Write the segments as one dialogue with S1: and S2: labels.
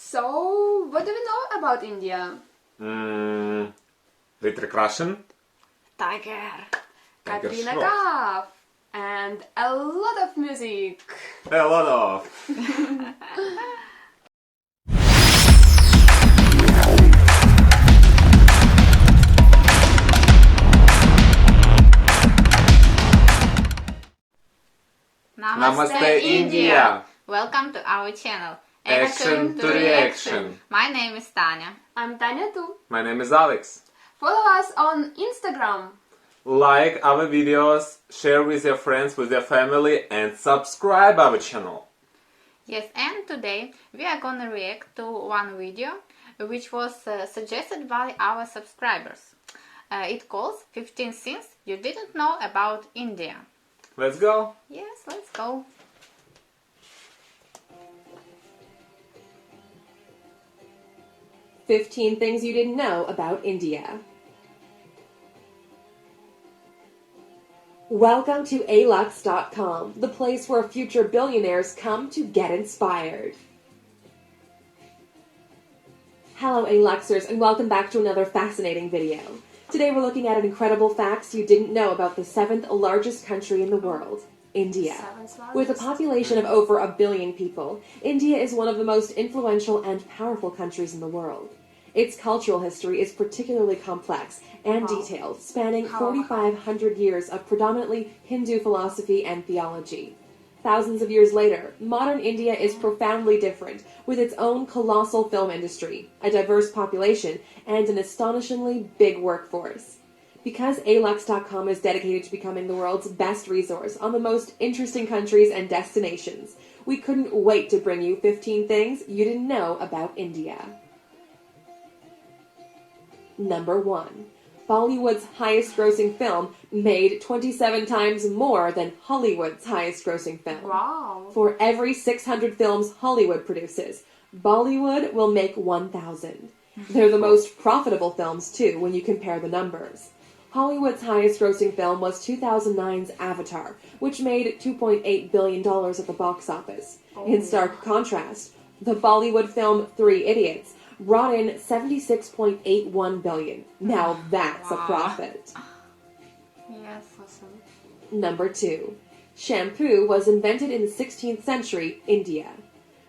S1: So, what do we know about India?
S2: Little Russian.
S1: Tiger,
S2: Tiger
S1: Katrina
S2: Shroff.
S1: Kaif, and a lot of music.
S2: A lot of.
S3: Namaste,
S2: India.
S3: Welcome to our channel.
S2: Action to reaction.
S3: My name is Tanya.
S1: I'm Tanya too.
S2: My name is Alex.
S1: Follow us on Instagram.
S2: Like our videos, share with your friends, with your family, and subscribe our channel.
S3: Yes, and today we are gonna react to one video which was suggested by our subscribers. It calls 15 things you didn't know about India.
S2: Let's go.
S3: Yes, let's go.
S4: "15 Things You Didn't Know About India." Welcome to alux.com, the place where future billionaires come to get inspired. Hello Aluxers, and welcome back to another fascinating video. Today we're looking at incredible facts you didn't know about the 7th largest country in the world, India. With a population of over 1 billion people, India is one of the most influential and powerful countries in the world. Its cultural history is particularly complex and detailed, spanning 4,500 years of predominantly Hindu philosophy and theology. Thousands of years later, modern India is profoundly different, with its own colossal film industry, a diverse population, and an astonishingly big workforce. Because alux.com is dedicated to becoming the world's best resource on the most interesting countries and destinations, we couldn't wait to bring you 15 things you didn't know about India. Number 1. Bollywood's highest-grossing film made 27 times more than Hollywood's highest-grossing film.
S1: Wow.
S4: For every 600 films Hollywood produces, Bollywood will make 1,000. They're the most profitable films, too, when you compare the numbers. Hollywood's highest-grossing film was 2009's Avatar, which made $2.8 billion at the box office. In stark contrast, the Bollywood film 3 Idiots brought in $76.81 billion. Now that's a profit.
S3: Yes.
S1: Awesome.
S4: Number 2. Shampoo was invented in the 16th century, India.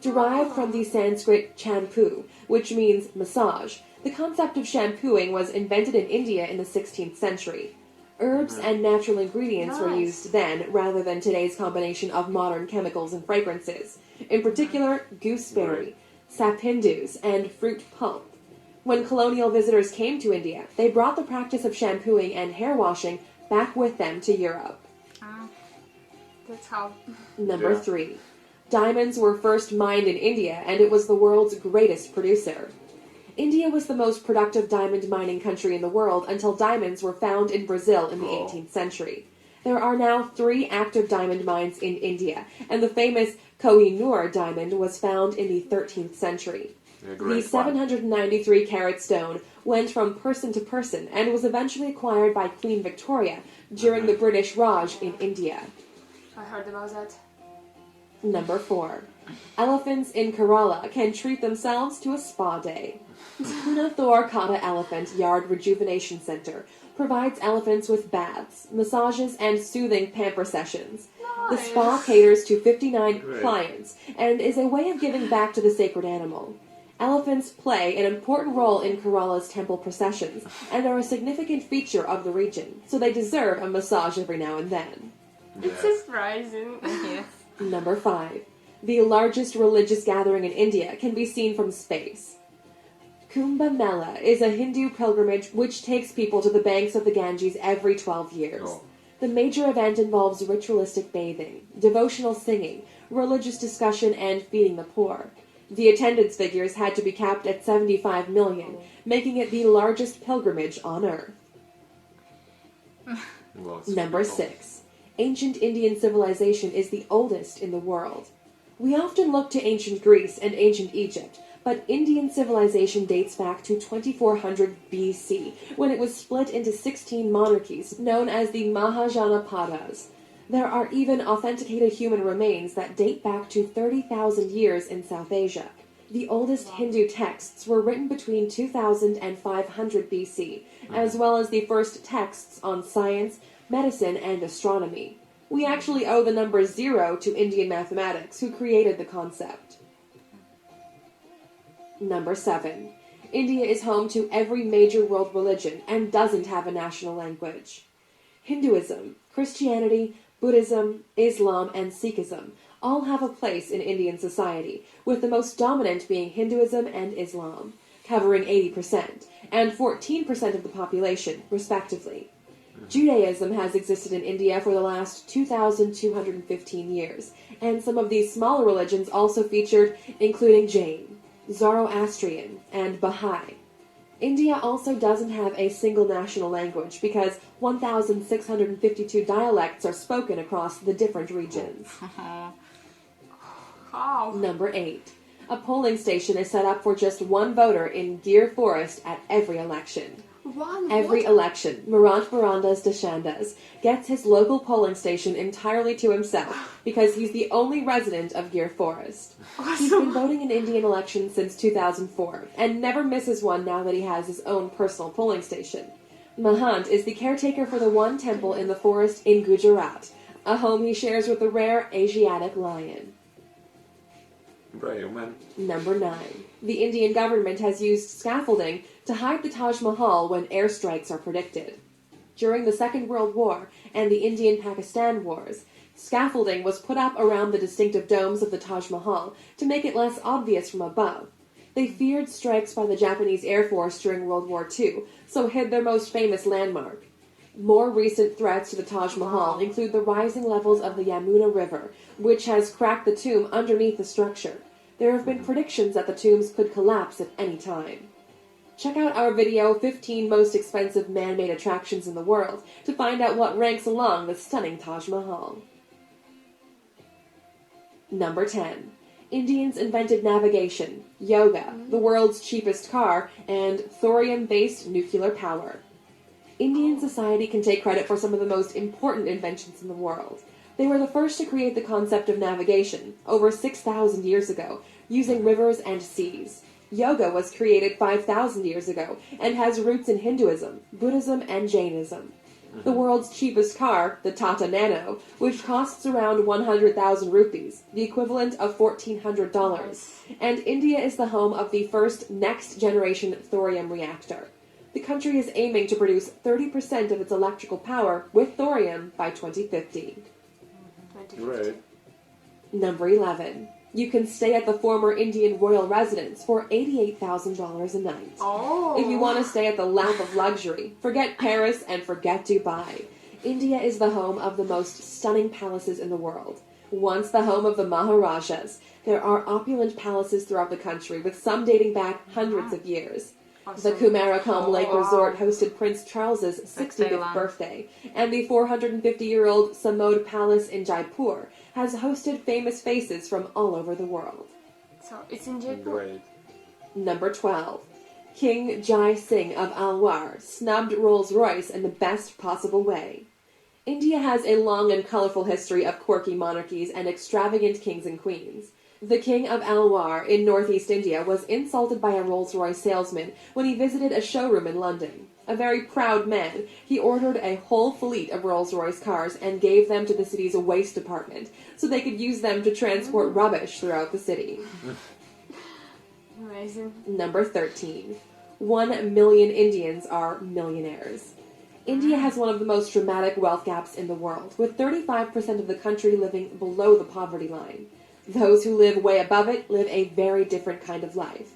S4: Derived from the Sanskrit champu, which means massage, the concept of shampooing was invented in India in the 16th century. Herbs and natural ingredients were used then, rather than today's combination of modern chemicals and fragrances. In particular, gooseberry, sapindus, and fruit pulp. When colonial visitors came to India, they brought the practice of shampooing and hair washing back with them to Europe.
S1: That's how.
S4: Number 3. Diamonds were first mined in India, and it was the world's greatest producer. India was the most productive diamond mining country in the world until diamonds were found in Brazil in the 18th century. There are now 3 active diamond mines in India, and the famous Kohinoor diamond was found in the 13th century. The 793-carat stone went from person to person and was eventually acquired by Queen Victoria during the British Raj in India.
S1: I heard about that.
S4: Number 4. Elephants in Kerala can treat themselves to a spa day. Thor Kata Elephant Yard Rejuvenation Center provides elephants with baths, massages, and soothing pamper sessions. The spa caters to 59 clients and is a way of giving back to the sacred animal. Elephants play an important role in Kerala's temple processions and are a significant feature of the region, so they deserve a massage every now and then.
S1: It's surprising.
S3: Yes.
S4: Number 5. The largest religious gathering in India can be seen from space. Kumbh Mela is a Hindu pilgrimage which takes people to the banks of the Ganges every 12 years. The major event involves ritualistic bathing, devotional singing, religious discussion, and feeding the poor. The attendance figures had to be capped at 75 million, making it the largest pilgrimage on Earth. Number 6. Ancient Indian civilization is the oldest in the world. We often look to ancient Greece and ancient Egypt, but Indian civilization dates back to 2400 BC, when it was split into 16 monarchies, known as the Mahajanapadas. There are even authenticated human remains that date back to 30,000 years in South Asia. The oldest Hindu texts were written between 2000 and 500 BC, as well as the first texts on science, medicine, and astronomy. We actually owe the number 0 to Indian mathematics, who created the concept. Number 7. India is home to every major world religion and doesn't have a national language. Hinduism, Christianity, Buddhism, Islam, and Sikhism all have a place in Indian society, with the most dominant being Hinduism and Islam, covering 80% and 14% of the population, respectively. Judaism has existed in India for the last 2,215 years, and some of these smaller religions also featured, including Jain, Zoroastrian, and Baha'i. India also doesn't have a single national language because 1,652 dialects are spoken across the different regions. Number 8. A polling station is set up for just one voter in Gir Forest at every election. Every election, Marant Barandas Deshandas gets his local polling station entirely to himself because he's the only resident of Gir Forest. He's been voting in Indian elections since 2004 and never misses one now that he has his own personal polling station. Mahant is the caretaker for the one temple in the forest in Gujarat, a home he shares with the rare Asiatic lion.
S2: Brave man.
S4: Number 9. The Indian government has used scaffolding to hide the Taj Mahal when airstrikes are predicted. During the Second World War and the Indian-Pakistan Wars, scaffolding was put up around the distinctive domes of the Taj Mahal to make it less obvious from above. They feared strikes by the Japanese Air Force during World War II, so hid their most famous landmark. More recent threats to the Taj Mahal include the rising levels of the Yamuna River, which has cracked the tomb underneath the structure. There have been predictions that the tombs could collapse at any time. Check out our video, 15 Most Expensive Man-Made Attractions in the World, to find out what ranks along the stunning Taj Mahal. Number 10. Indians invented navigation, yoga, the world's cheapest car, and thorium-based nuclear power. Indian society can take credit for some of the most important inventions in the world. They were the first to create the concept of navigation, over 6,000 years ago, using rivers and seas. Yoga was created 5,000 years ago, and has roots in Hinduism, Buddhism, and Jainism. The world's cheapest car, the Tata Nano, which costs around 100,000 rupees, the equivalent of $1,400. And India is the home of the first next-generation thorium reactor. The country is aiming to produce 30% of its electrical power with thorium by 2050.
S2: Great.
S4: Number 11. You can stay at the former Indian royal residence for $88,000 a night. If you want to stay at the lap of luxury, forget Paris and forget Dubai. India is the home of the most stunning palaces in the world. Once the home of the Maharajas, there are opulent palaces throughout the country, with some dating back hundreds of years. The Kumarakam Lake Resort hosted Prince Charles's 65th birthday, and the 450-year-old Samod Palace in Jaipur has hosted famous faces from all over the world.
S1: So it's in Jaipur.
S2: Great.
S4: Number 12. King Jai Singh of Alwar snubbed Rolls-Royce in the best possible way. India has a long and colorful history of quirky monarchies and extravagant kings and queens. The King of Alwar in northeast India was insulted by a Rolls-Royce salesman when he visited a showroom in London. A very proud man, he ordered a whole fleet of Rolls-Royce cars and gave them to the city's waste department so they could use them to transport rubbish throughout the city.
S1: Amazing.
S4: Number 13. 1 million Indians are millionaires. India has one of the most dramatic wealth gaps in the world, with 35% of the country living below the poverty line. Those who live way above it live a very different kind of life.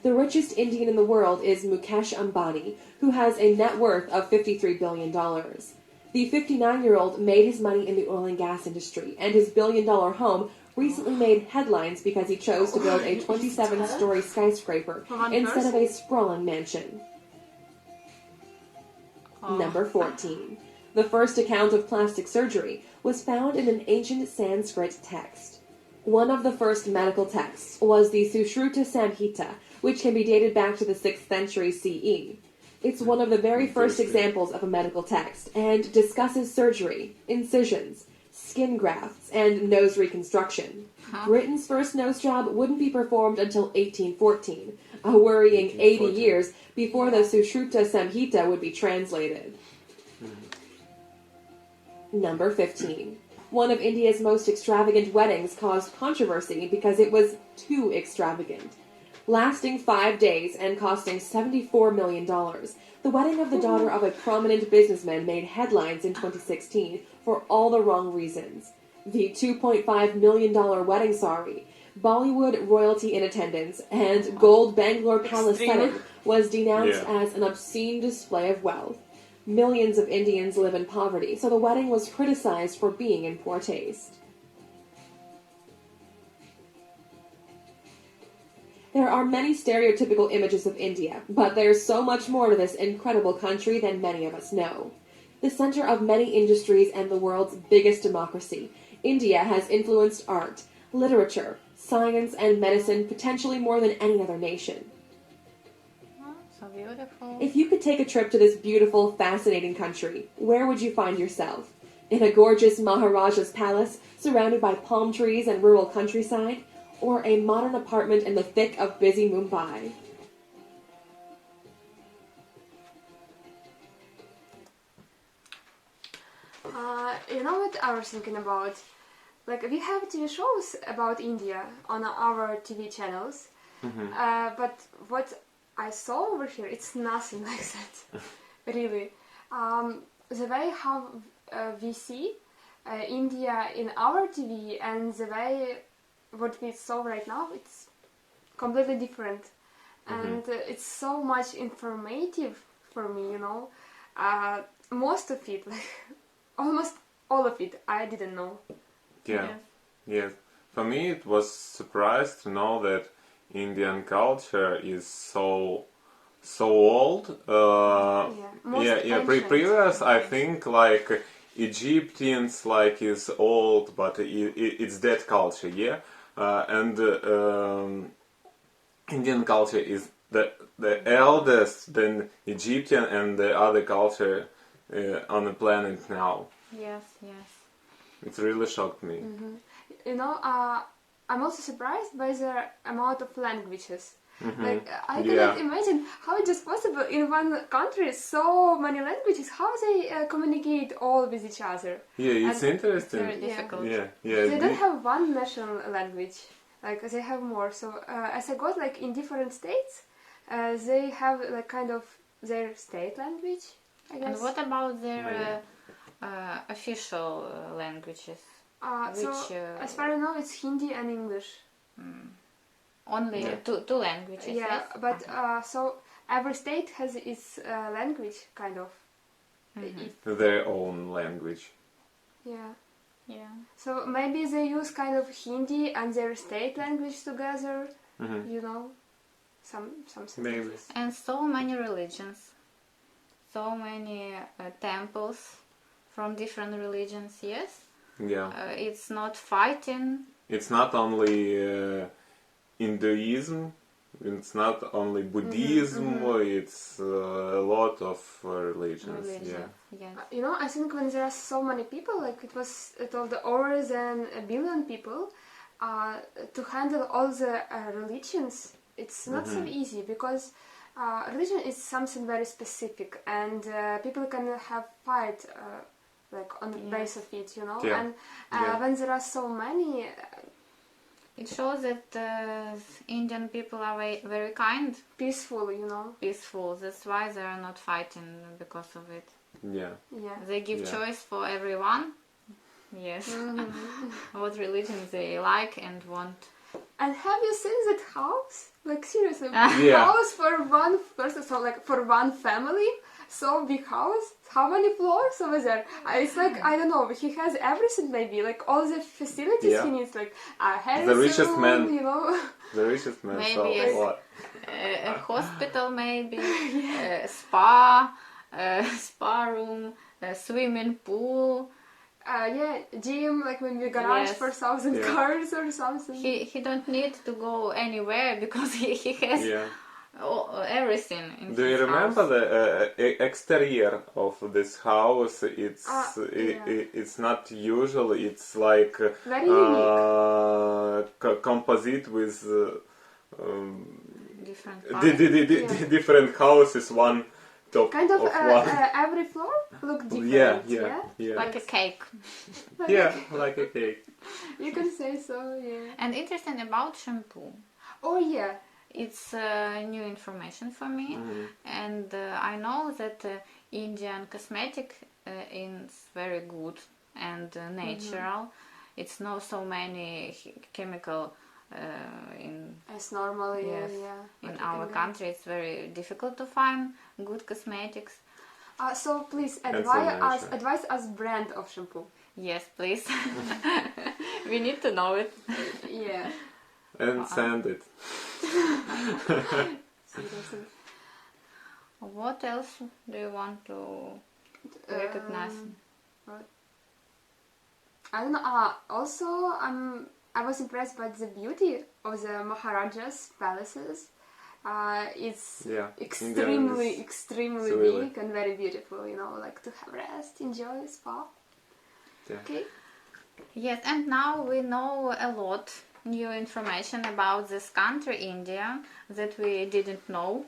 S4: The richest Indian in the world is Mukesh Ambani, who has a net worth of $53 billion. The 59-year-old made his money in the oil and gas industry, and his billion-dollar home recently made headlines because he chose to build a 27-story skyscraper instead of a sprawling mansion. Number 14. The first account of plastic surgery was found in an ancient Sanskrit text. One of the first medical texts was the Sushruta Samhita, which can be dated back to the 6th century CE. It's one of the very first examples of a medical text, and discusses surgery, incisions, skin grafts, and nose reconstruction. Britain's first nose job wouldn't be performed until 1814, a worrying 80 years before the Sushruta Samhita would be translated. Number 15. One of India's most extravagant weddings caused controversy because it was too extravagant. Lasting 5 days and costing $74 million, the wedding of the daughter of a prominent businessman made headlines in 2016 for all the wrong reasons. The $2.5 million wedding sari, Bollywood royalty in attendance, and gold Bangalore Palace setting was denounced as an obscene display of wealth. Millions of Indians live in poverty, so the wedding was criticized for being in poor taste. There are many stereotypical images of India, but there's so much more to this incredible country than many of us know. The center of many industries and the world's biggest democracy, India has influenced art, literature, science, and medicine potentially more than any other nation.
S3: Oh, so beautiful.
S4: If you could take a trip to this beautiful, fascinating country, where would you find yourself? In a gorgeous Maharaja's palace, surrounded by palm trees and rural countryside? Or a modern apartment in the thick of busy Mumbai?
S1: You know what I was thinking about? Like, we have TV shows about India on our TV channels, but what I saw over here, it's nothing like that, really. The way how we see India in our TV and the way what we saw right now, it's completely different, and it's so much informative for me, you know. Most of it, like almost all of it, I didn't know.
S2: Yes. For me, it was surprised to know that Indian culture is so old. Previous, I think, like Egyptians, like is old, but it's that culture, and Indian culture is the eldest than Egyptian and the other culture on the planet now.
S3: Yes.
S2: It really shocked me.
S1: You know, I'm also surprised by the amount of languages. Like, I cannot imagine how it is possible in one country, so many languages, how they communicate all with each other.
S2: Yeah, it's interesting.
S3: Very difficult.
S2: Yeah.
S1: They don't have one national language, like they have more. So as I got, like in different states, they have like kind of their state language, I guess.
S3: And what about their official languages?
S1: As far as I know, it's Hindi and English.
S3: Only two languages, yes?
S1: But so every state has its language, kind of.
S2: Their own language.
S1: Yeah. So maybe they use kind of Hindi and their state language together, you know, something.
S2: Maybe.
S1: Like this.
S3: And so many religions, so many temples from different religions, yes?
S2: Yeah.
S3: It's not fighting.
S2: It's not only Hinduism, it's not only Buddhism, it's a lot of religions. Yeah.
S3: Yes.
S1: You know, I think when there are so many people, like it told over than 1 billion people, to handle all the religions, it's not so easy, because religion is something very specific, and people can have fight like on the base of it, you know. And when there are so many,
S3: it shows that Indian people are very kind,
S1: peaceful, you know.
S3: Peaceful. That's why they are not fighting because of it.
S2: Yeah.
S3: They give choice for everyone. Yes. What religion they like and want.
S1: And have you seen that house? Like seriously,
S2: Yeah.
S1: house for one person, so like for one family, so big house. How many floors over there? It's like, I don't know, he has everything maybe, like all the facilities he needs, like a hair
S2: The richest
S1: salon,
S2: man.
S1: you know.
S2: The richest man.
S3: Maybe
S2: So
S3: yes.
S2: what?
S3: A hospital maybe, a spa room, a swimming pool.
S1: Gym, like maybe a garage for 1,000 cars or something.
S3: He don't need to go anywhere because he has everything in
S2: Do you
S3: his
S2: remember
S3: house.
S2: the exterior of this house? It's
S1: yeah.
S2: it's not usual. It's like
S1: Very unique.
S2: composite with
S3: Different parts.
S1: Yeah.
S2: different houses, one top
S1: Kind of
S2: one.
S1: every floor look different.
S2: Yeah.
S3: Like a cake.
S2: Yeah, like a cake.
S1: You can say so, yeah.
S3: And interesting about shampoo.
S1: Oh yeah.
S3: It's new information for me, and I know that Indian cosmetic is very good and natural. It's not so many chemical in
S1: As normal,
S3: yes.
S1: yeah.
S3: In our country, it's very difficult to find good cosmetics.
S1: So please
S2: Information.
S1: advise us brand of shampoo.
S3: Yes, please. We need to know it.
S1: Yeah.
S2: And send it.
S1: Seriously.
S3: What else do you want to recognize?
S1: I don't know. Also, I was impressed by the beauty of the Maharaja's palaces. It's extremely
S2: really
S1: big and very beautiful. You know, like to have rest, enjoy, spa.
S2: Yeah.
S1: Okay.
S3: Yes, and now we know a lot new information about this country, India, that we didn't know.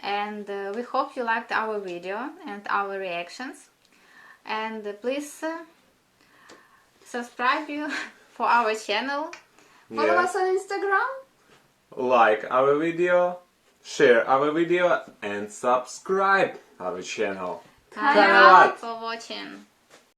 S3: And we hope you liked our video and our reactions. And please subscribe you for our channel.
S1: Follow us on Instagram.
S2: Like our video, share our video, and subscribe our channel.
S3: Thank you for watching.